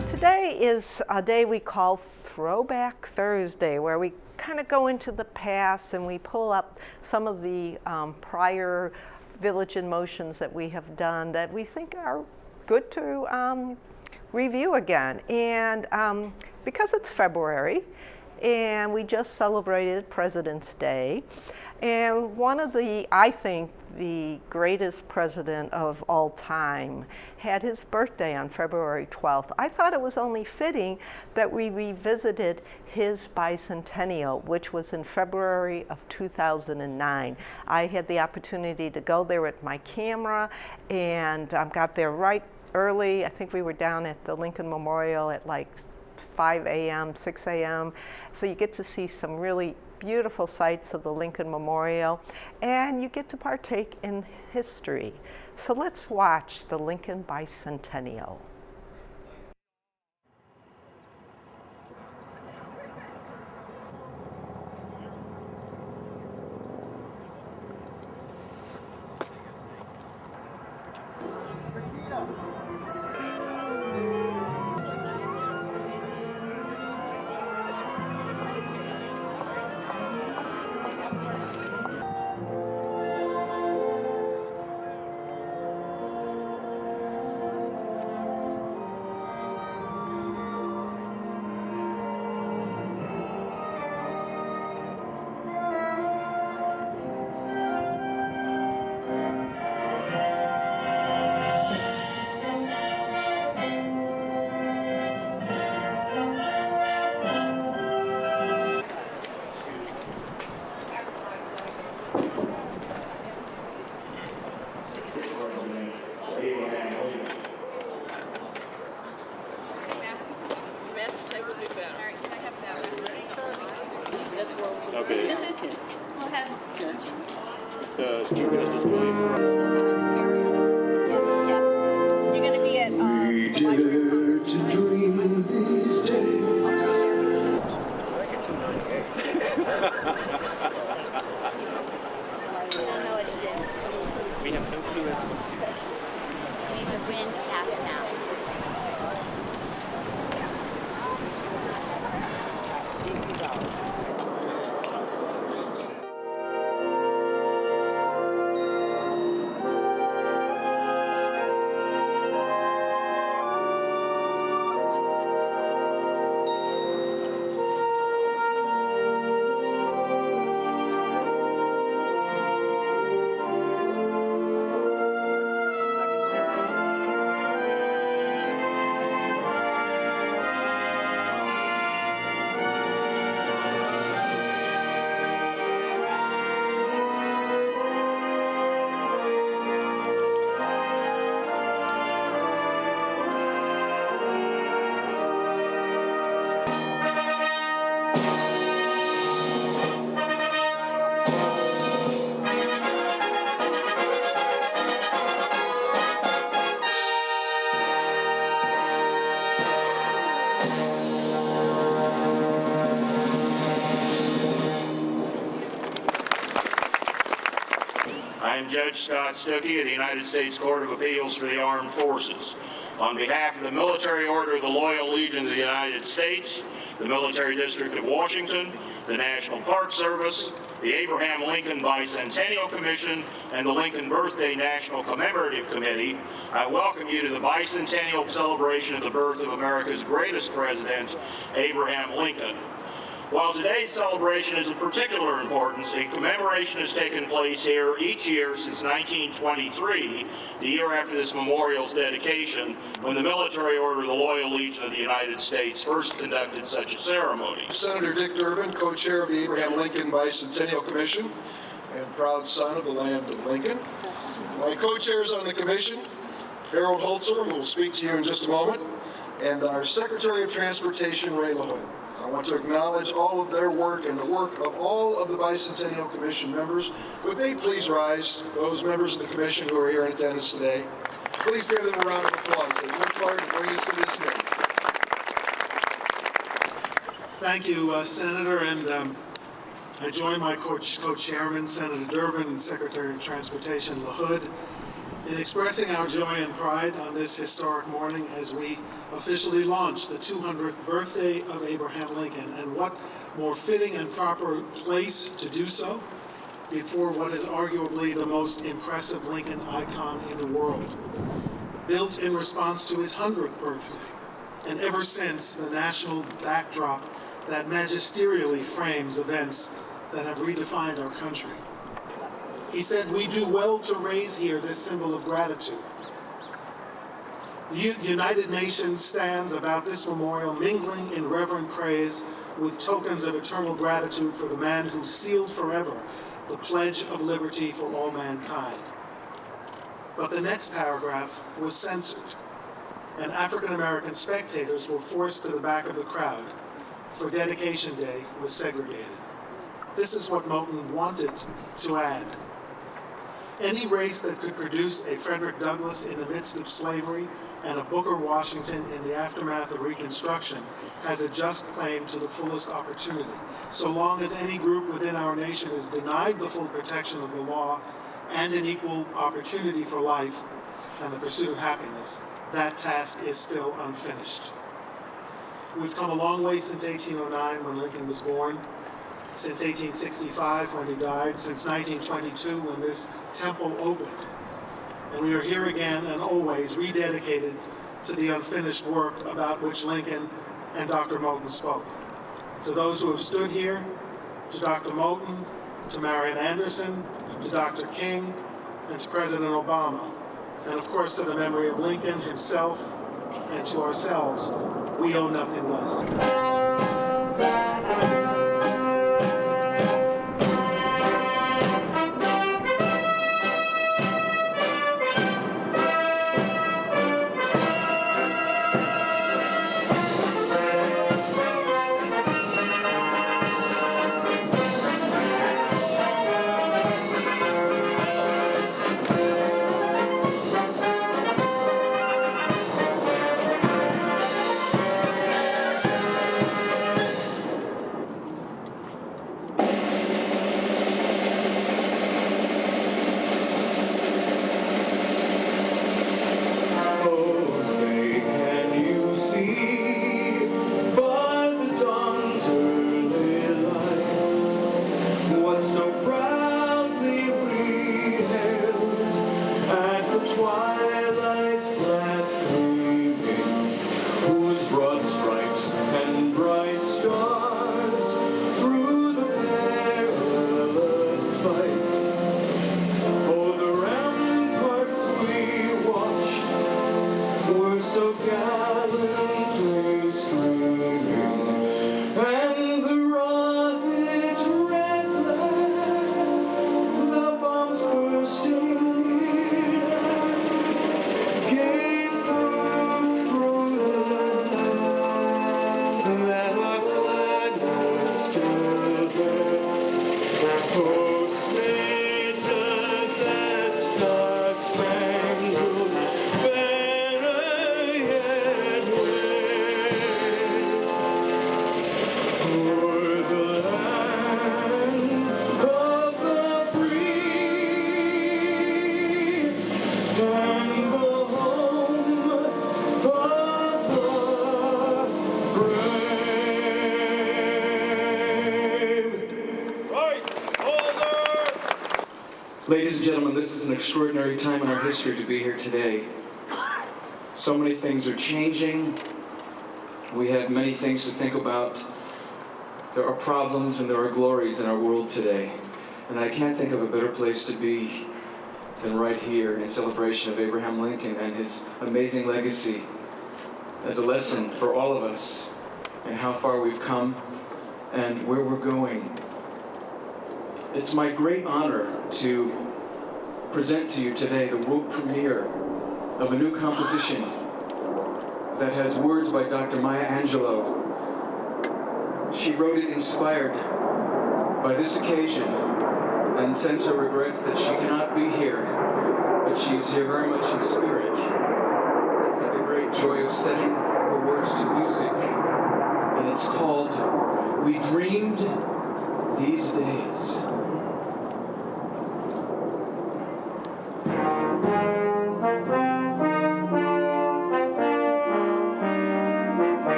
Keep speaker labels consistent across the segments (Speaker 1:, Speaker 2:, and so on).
Speaker 1: So today is a day we call Throwback Thursday, where we kind of go into the past and we pull up some of the prior Village in Motions that we have done that we think are good to review again. And because it's February and we just celebrated President's Day, and one of the, I think, the greatest president of all time had his birthday on February 12th. I thought it was only fitting that we revisited his bicentennial, which was in February of 2009. I had the opportunity to go there with my camera and got there right early. I think we were down at the Lincoln Memorial at like 5 a.m., 6 a.m. So you get to see some really beautiful sights of the Lincoln Memorial, and you get to partake in history. So let's watch the Lincoln Bicentennial.
Speaker 2: Okay.
Speaker 3: Go ahead.
Speaker 2: Chief Justice Williams.
Speaker 3: Yes, yes. You're going to be at
Speaker 4: We dare to dream these days.
Speaker 3: I don't know what it is.
Speaker 2: We have no clue as to what to do.
Speaker 3: You need to wind pass now.
Speaker 5: I am Judge Scott Stuckey of the United States Court of Appeals for the Armed Forces. On behalf of the Military Order of the Loyal Legion of the United States, the Military District of Washington, the National Park Service, the Abraham Lincoln Bicentennial Commission, and the Lincoln Birthday National Commemorative Committee, I welcome you to the bicentennial celebration of the birth of America's greatest president, Abraham Lincoln. While today's celebration is of particular importance, a commemoration has taken place here each year since 1923, the year after this memorial's dedication, when the Military Order of the Loyal Legion of the United States first conducted such a ceremony.
Speaker 4: Senator Dick Durbin, co-chair of the Abraham Lincoln Bicentennial Commission and proud son of the land of Lincoln. My co-chairs on the commission, Harold Holzer, who will speak to you in just a moment, and our Secretary of Transportation, Ray LaHood. I want to acknowledge all of their work and the work of all of the Bicentennial Commission members. Would they please rise, those members of the Commission who are here in attendance today? Please give them a round of applause. They worked hard to bring us to this day.
Speaker 6: Thank you, Senator, and I join my co-chairman, Senator Durbin, and Secretary of Transportation LaHood, in expressing our joy and pride on this historic morning as we officially launch the 200th birthday of Abraham Lincoln. And what more fitting and proper place to do so before what is arguably the most impressive Lincoln icon in the world, built in response to his 100th birthday, and ever since the national backdrop that magisterially frames events that have redefined our country. He said, "We do well to raise here this symbol of gratitude." The United Nations stands about this memorial, mingling in reverent praise with tokens of eternal gratitude for the man who sealed forever the pledge of liberty for all mankind. But the next paragraph was censored, and African-American spectators were forced to the back of the crowd, for Dedication Day was segregated. This is what Moten wanted to add. Any race that could produce a Frederick Douglass in the midst of slavery and a Booker Washington in the aftermath of Reconstruction has a just claim to the fullest opportunity. So long as any group within our nation is denied the full protection of the law and an equal opportunity for life and the pursuit of happiness, that task is still unfinished. We've come a long way since 1809 when Lincoln was born, since 1865 when he died, since 1922 when this temple opened. And we are here again and always rededicated to the unfinished work about which Lincoln and Dr. Moten spoke. To those who have stood here, to Dr. Moten, to Marian Anderson, to Dr. King, and to President Obama, and of course to the memory of Lincoln himself and to ourselves, we owe nothing less.
Speaker 7: Ladies and gentlemen, this is an extraordinary time in our history to be here today. So many things are changing. We have many things to think about. There are problems and there are glories in our world today. And I can't think of a better place to be than right here in celebration of Abraham Lincoln and his amazing legacy as a lesson for all of us and how far we've come and where we're going. It's my great honor to present to you today the world premiere of a new composition that has words by Dr. Maya Angelou. She wrote it inspired by this occasion and sends her regrets that she cannot be here, but she's here very much in spirit. I've had the great joy of setting her words to music, and it's called We Dreamed These Days.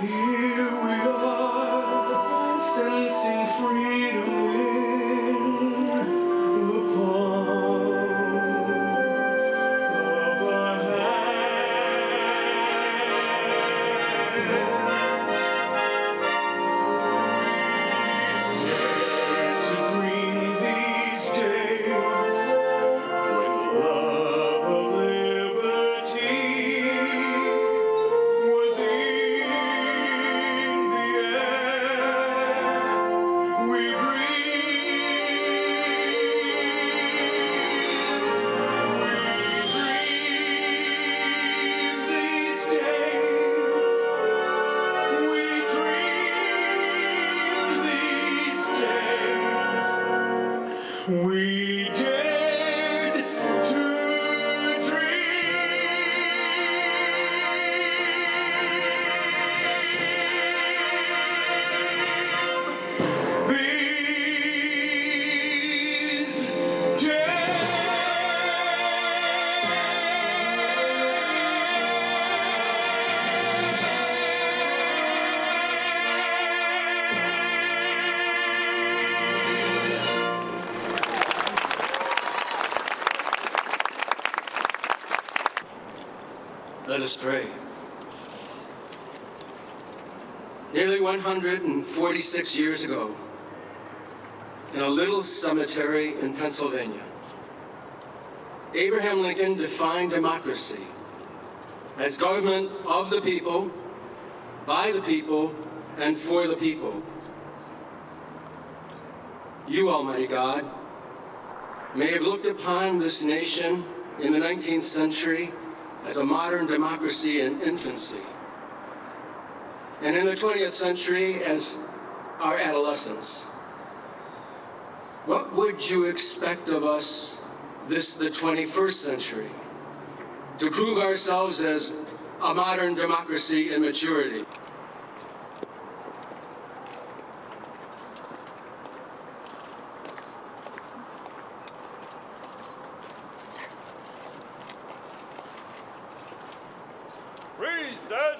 Speaker 7: Here we are, sensing freedom in the palms of our hands. Dare to dream these days when the love of liberty was in the air we dreamed these days. We dreamed these days. We dared to dream these
Speaker 8: Let us pray. Nearly 146 years ago, in a little cemetery in Pennsylvania, Abraham Lincoln defined democracy as government of the people, by the people, and for the people. You, Almighty God, may have looked upon this nation in the 19th century as a modern democracy in infancy, and in the 20th century as our adolescence. What would you expect of us the 21st century? To prove ourselves as a modern democracy in maturity.
Speaker 2: Present.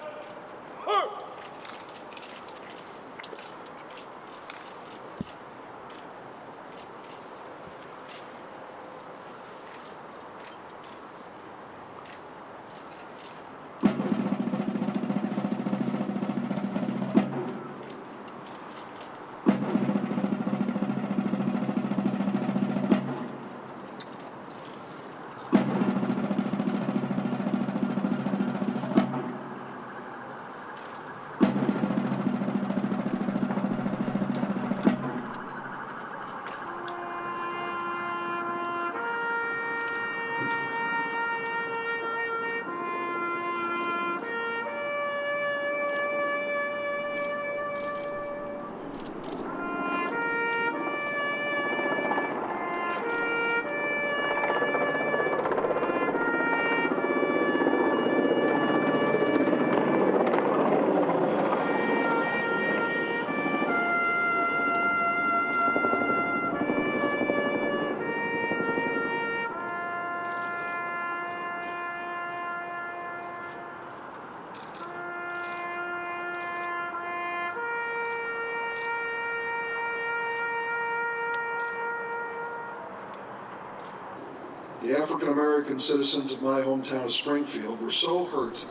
Speaker 4: The African-American citizens of my hometown of Springfield were so hurt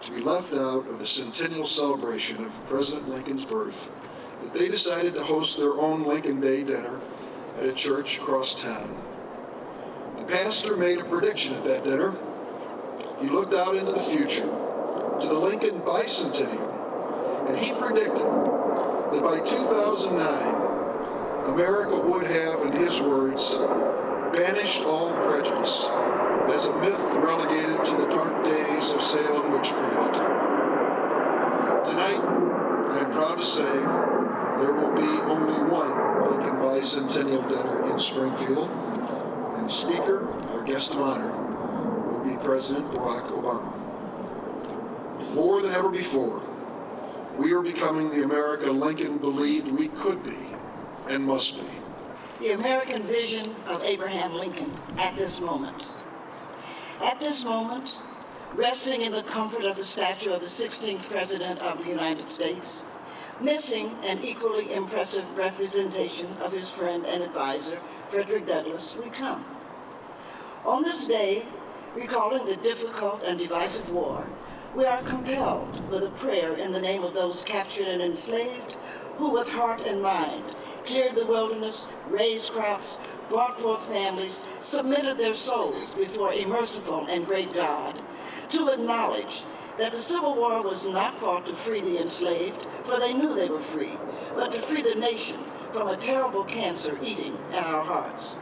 Speaker 4: to be left out of the centennial celebration of President Lincoln's birth that they decided to host their own Lincoln Day dinner at a church across town. The pastor made a prediction at that dinner. He looked out into the future, to the Lincoln Bicentennial, and he predicted that by 2009, America would have, in his words, banished all prejudice as a myth relegated to the dark days of Salem witchcraft. Tonight, I am proud to say there will be only one Lincoln Bicentennial dinner in Springfield, and the speaker, our guest of honor, will be President Barack Obama. More than ever before, we are becoming the America Lincoln believed we could be and must be.
Speaker 9: The American vision of Abraham Lincoln at this moment. At this moment, resting in the comfort of the statue of the 16th President of the United States, missing an equally impressive representation of his friend and advisor, Frederick Douglass, we come. On this day, recalling the difficult and divisive war, we are compelled with a prayer in the name of those captured and enslaved who with heart and mind cleared the wilderness, raised crops, brought forth families, submitted their souls before a merciful and great God, to acknowledge that the Civil War was not fought to free the enslaved, for they knew they were free, but to free the nation from a terrible cancer eating at our hearts.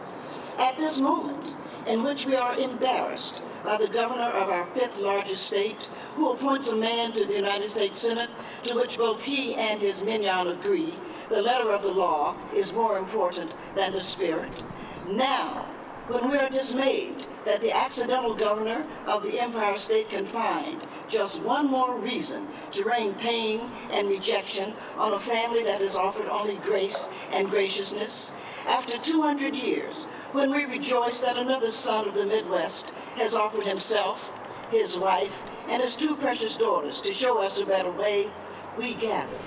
Speaker 9: At this moment, in which we are embarrassed by the governor of our 5th largest state, who appoints a man to the United States Senate to which both he and his minion agree the letter of the law is more important than the spirit. Now, when we are dismayed that the accidental governor of the Empire State can find just one more reason to rain pain and rejection on a family that has offered only grace and graciousness, after 200 years, when we rejoice that another son of the Midwest has offered himself, his wife, and his 2 precious daughters to show us a better way, we gather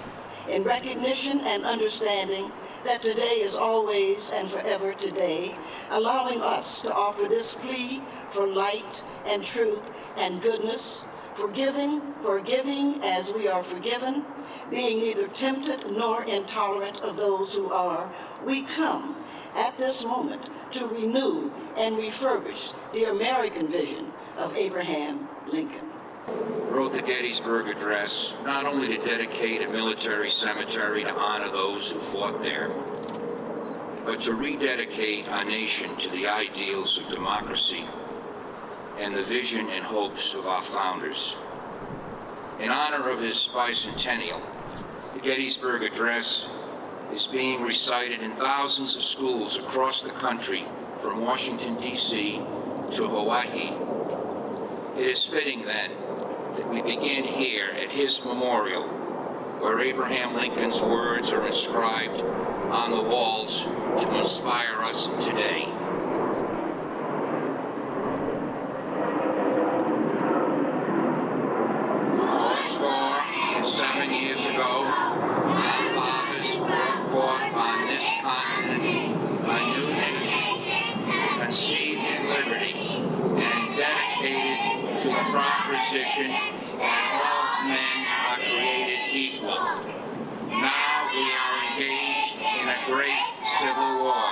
Speaker 9: in recognition and understanding that today is always and forever today, allowing us to offer this plea for light and truth and goodness, forgiving as we are forgiven, being neither tempted nor intolerant of those who are. We come at this moment to renew and refurbish the American vision of Abraham Lincoln.
Speaker 10: Wrote the Gettysburg Address not only to dedicate a military cemetery to honor those who fought there, but to rededicate our nation to the ideals of democracy and the vision and hopes of our founders. In honor of his bicentennial, the Gettysburg Address is being recited in thousands of schools across the country, from Washington, D.C. to Hawaii. It is fitting, then, that we begin here at his memorial, where Abraham Lincoln's words are inscribed on the walls to inspire us today. Seven years ago, our fathers brought forth on this continent a new nation, conceived in liberty and dedicated to the proposition that all men are created equal. Now we are engaged in a great civil war,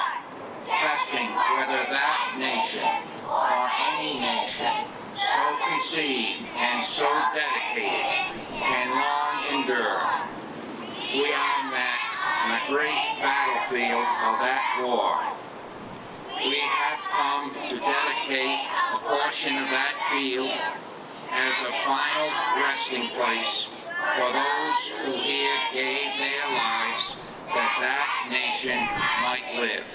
Speaker 10: testing whether that nation or any nation so conceived and so dedicated can long endure. We are met on a great battlefield of that war. We have come to dedicate a portion of that field as a final resting place for those who here gave their lives that that nation might live.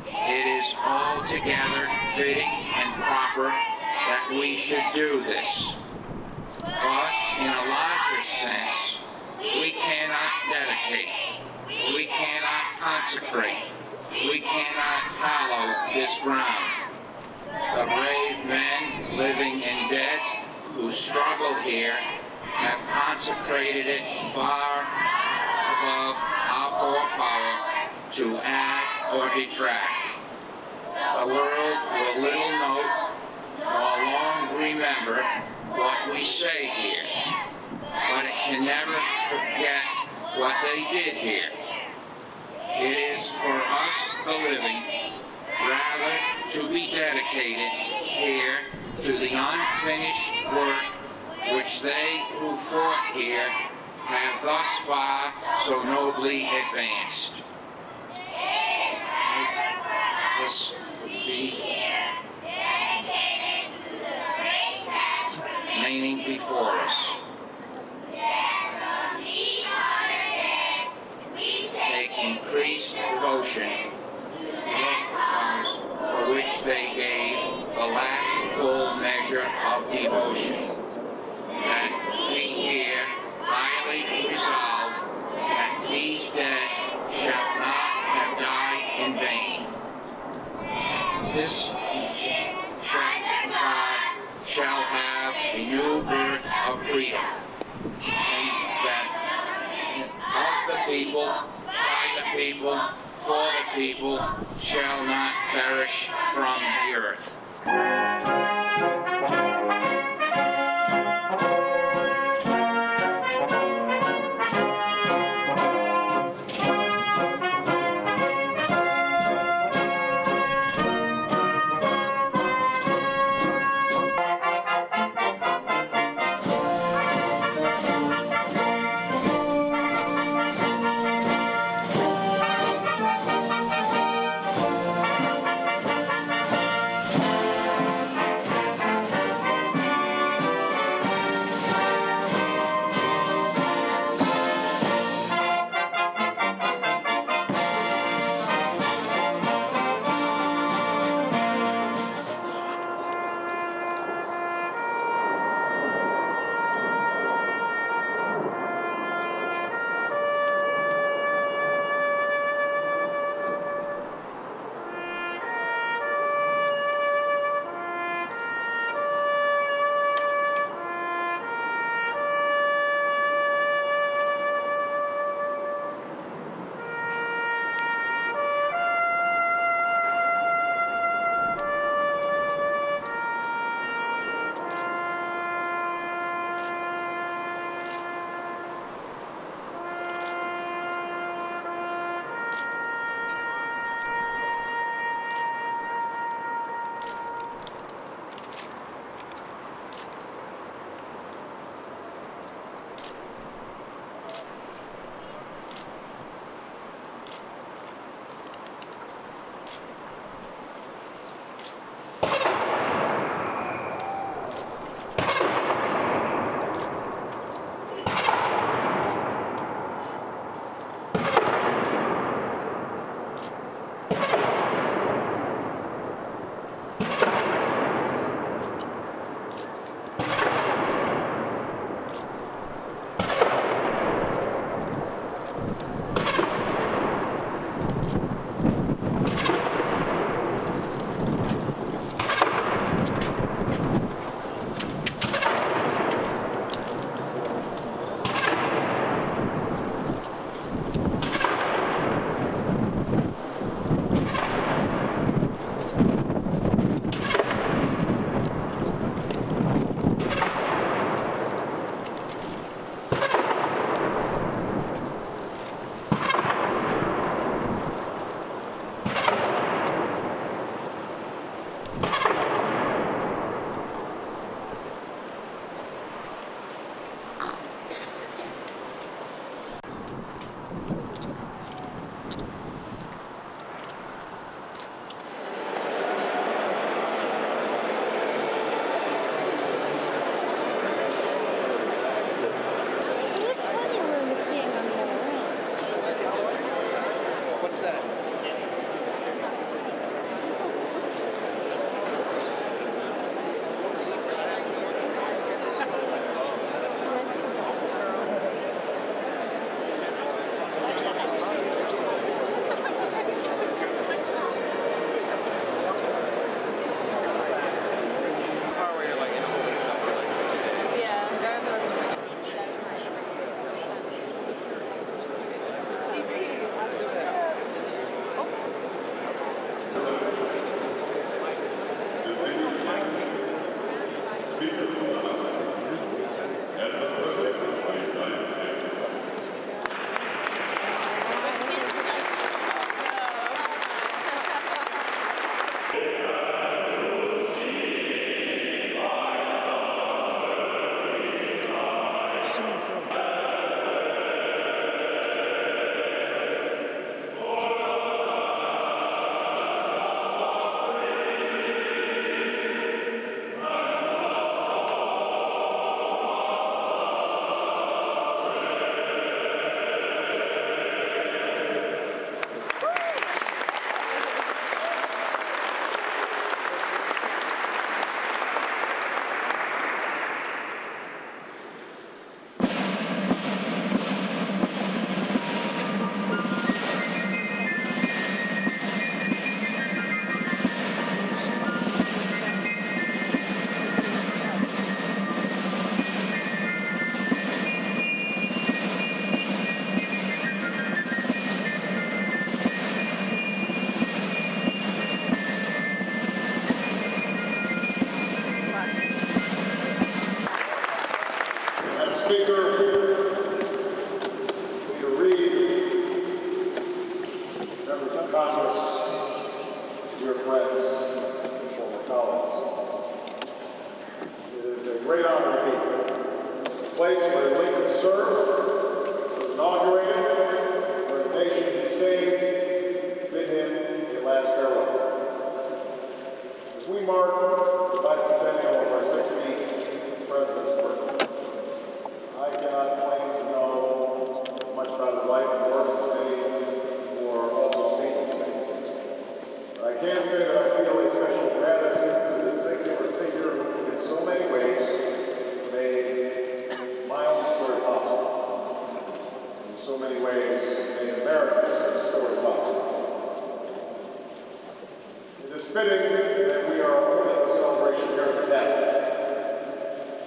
Speaker 10: It is altogether fitting and proper that we should do this. But in a larger sense, we cannot dedicate, we cannot consecrate, we cannot hallow this ground. The brave men, living and dead, who struggle here, have consecrated it far above our poor power to add or detract. The world will little note or long remember what we say here, but it can never forget what they did here. It is for us, the living, rather to be dedicated here to the unfinished work which they who fought here have thus far so nobly advanced. This would be remaining before us. Take increased devotion to the cause for which they gave the last full measure of devotion, that we here highly resolve that these dead shall not have died in vain. This God shall have freedom. And that of the people, by the people, for the people, shall not perish from the earth.
Speaker 11: life and works as many who are also speaking today. I can say that I feel a special gratitude to this singular figure who in so many ways made my own story possible. In so many ways made America's story possible. It is fitting that we are holding a celebration here at the Capitol.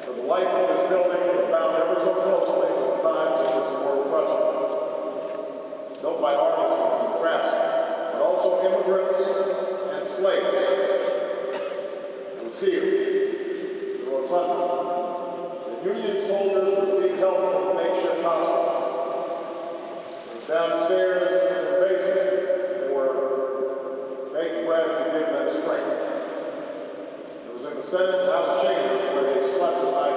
Speaker 11: For the life of this building is bound ever so closely to the times of this immortal president. Built by artisans and craftsmen, but also immigrants and slaves. It was here, the rotunda. The Union soldiers received help from the makeshift hospital. It was downstairs in the basement. They were baked bread to give them strength. It was in the Senate and House chambers where they slept at night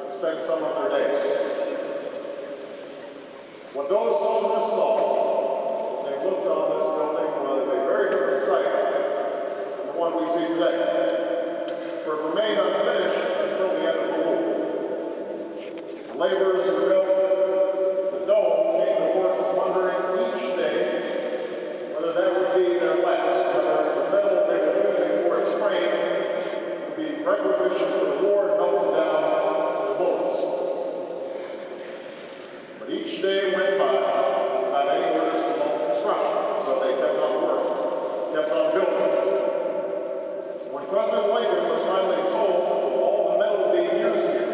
Speaker 11: and spent some of their days. What those soldiers saw when they looked on this building was a very different sight than the one we see today. For it remained unfinished until the end of the war. The laborers who built the dome came to work wondering each day whether that would be their last, whether the metal they were using for its frame would be requisitioned for the war and melted down the bullets. But each day went by without any orders to halt construction, so they kept on working, kept on building. When President Lincoln was finally told of all the metal being used here,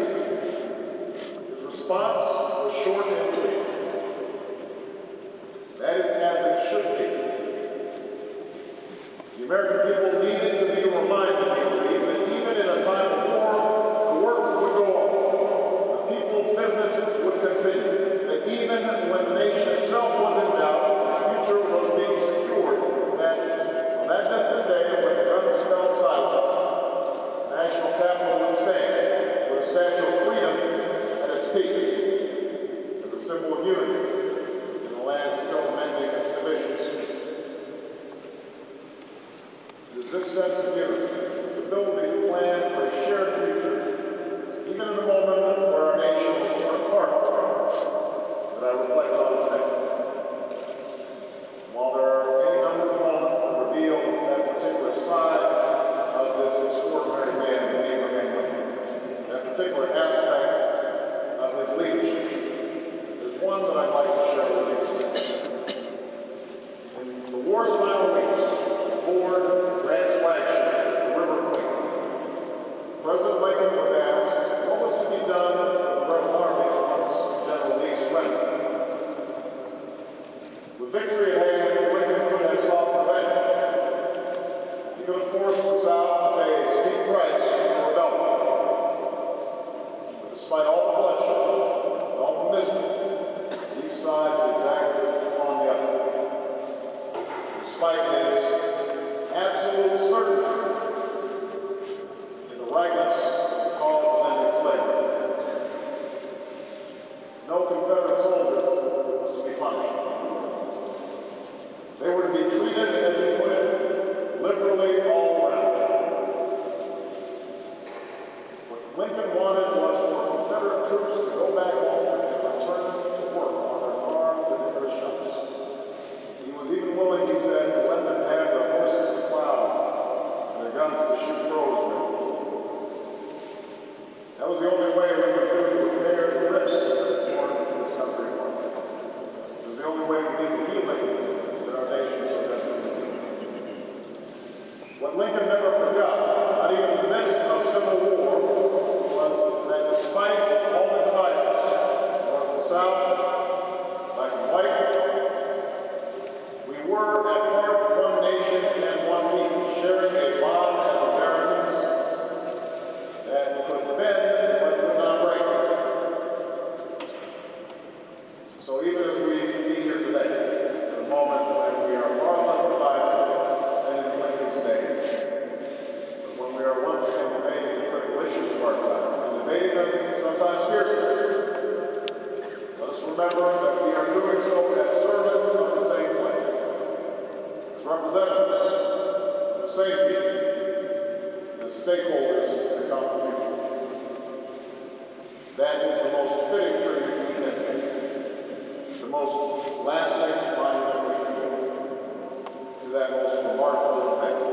Speaker 11: his response was short and clear. That is as it should be. The American people needed to be reminded, I believe, that even in a time of war, the work would go on. The people's business would continue. That even when the nation itself was in doubt, its future was being secured. That on that distant day, when the guns fell silent, the national capital would stand with a Statue of Freedom at its peak as a symbol of unity in a land still mending its divisions. It is this sense of unity, this ability to plan for a shared future, even in a moment where our nation was torn apart, that I reflect on today. While there are any number of moments that reveal that particular side of this extraordinary man, Abraham Lincoln, that particular aspect of his leadership, there's one that I'd like to share with you today. In the war's final weeks, aboard Grant's flagship, the River Queen, President Lincoln was asked what was to be done with the rebel armies once General Lee surrendered. With victory at hand, Lincoln could have sought revenge. He could have forced the South to pay a steep price for the rebellion. But despite all the bloodshed and all the misery, each side exacted upon the other. Despite his absolute certainty in the rightness of the cause of ending slavery, no Confederate soldier was to be punished. They were to be treated, as he put it, liberally all around. What Lincoln wanted was for Confederate troops to go back home and return to work on their farms and in their shops. He was even willing, he said, to let them have their horses to plow and their guns to shoot crows with. That was the only way we could really repair the rifts that had torn this country apart. It was the only way to get the healing that our nation so desperately needed. What Lincoln never forgot, not even in the midst of Civil War, was that despite all the divisions, North and South, black and white, we were at heart one nation and one people, sharing a bond as Americans that could bend but could not break. So even as we meet here today, at a moment when we are far less divided than in Lincoln's day, but when we are once again debating the critical issues of our time, and debating them sometimes fiercely, let us remember that we are doing so as servants of the same flame, as representatives of the same people, as stakeholders in the common future. That is the most fitting tribute we can pay. The most lasting monument we can do to that most remarkable event